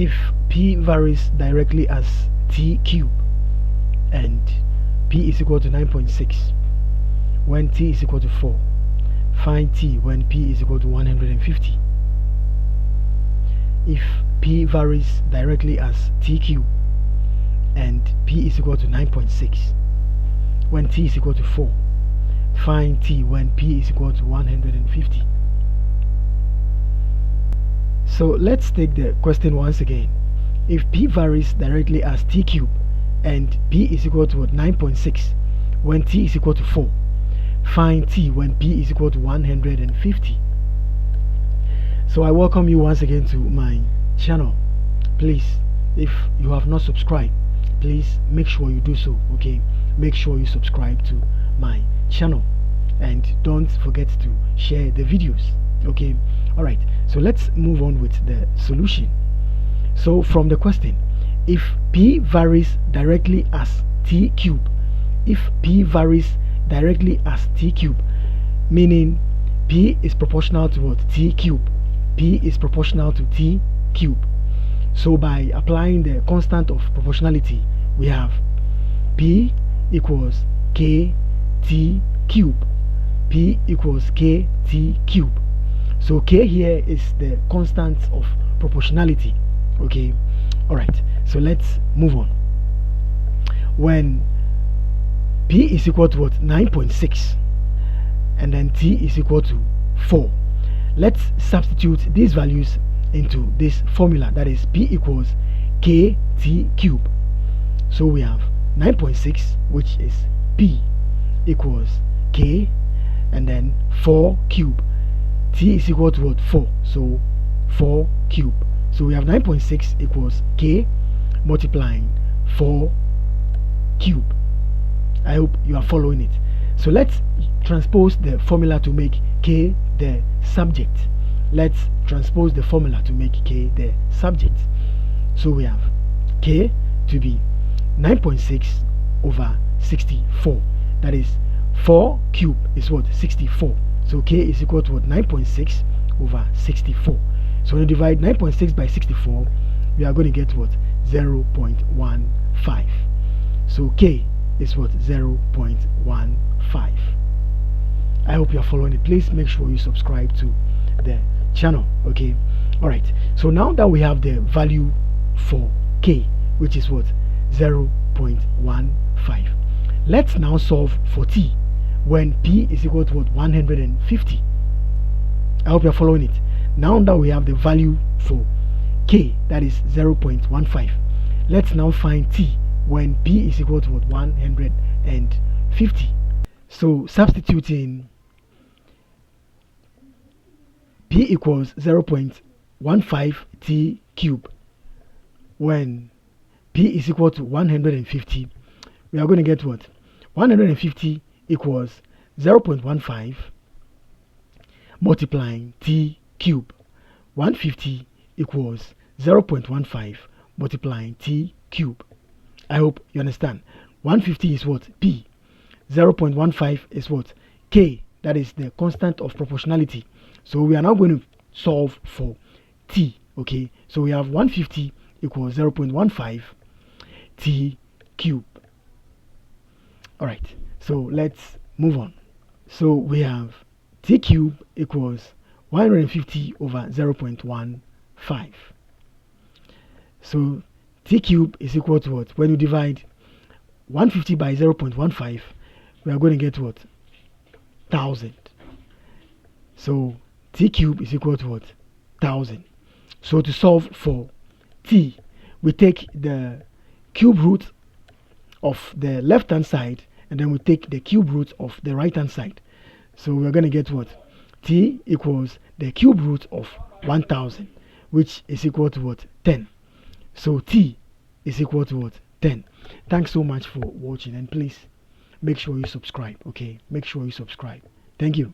if p varies directly as t cube and p is equal to 9.6 when t is equal to 4, find t when p is equal to 150. If p varies directly as t cube and p is equal to 9.6 when t is equal to 4, find t when p is equal to 150. So let's take the question once again. If p varies directly as t cube and p is equal to 9.6 when t is equal to 4, find t when p is equal to 150. So I welcome you once again to my channel. Please, if you have not subscribed, please make sure you do so. Okay, make sure you subscribe to my channel and don't forget to share the videos. Okay, all right, so let's move on with the solution. So from the question, if p varies directly as t cube, if p varies directly as t cube, meaning p is proportional to what? T cube. P is proportional to t cube. So by applying the constant of proportionality, we have p equals kt cube. P equals kt cube. So k here is the constant of proportionality. Okay, all right, so let's move on. When p is equal to what? 9.6 and then t is equal to 4, let's substitute these values into this formula, that is p equals kt cube. So we have 9.6, which is p, equals k and then 4 cube. T is equal to what? 4, so 4 cube. So we have 9.6 equals k multiplying 4 cube. I hope you are following it. So let's transpose the formula to make k the subject. Let's transpose the formula to make k the subject. So we have k to be 9.6 over 64. That is 4 cube is what? 64. So k is equal to what? 9.6 over 64. So when you divide 9.6 by 64, we are going to get what? 0.15. So k is what? 0.15. I hope you are following it. Please make sure you subscribe to the channel. Okay, all right, so now that we have the value for k, which is what? 0.15, let's now solve for t when p is equal to what? 150. I hope you're following it. Now that we have the value for k, that is 0.15, let's now find t when p is equal to what? 150. So substituting p equals 0.15 t cube when p is equal to 150, we are going to get what? 150 equals 0.15 multiplying t cube. 150 equals 0.15 multiplying t cube. I hope you understand. 150 is what? P. 0.15 is what? K. That is the constant of proportionality. So we are now going to solve for t. Okay, so we have 150 equals 0.15 t cube. All right, so let's move on. So we have t cube equals 150 over 0.15. So t cube is equal to what? When you divide 150 by 0.15, we are going to get what? 1000. So t cube is equal to what? 1000. So to solve for t, we take the cube root of the left hand side and then we take the cube root of the right hand side. So we're going to get what? T equals the cube root of 1000, which is equal to what? 10. So t is equal to what? 10. Thanks so much for watching, and please make sure you subscribe. Okay, make sure you subscribe. Thank you.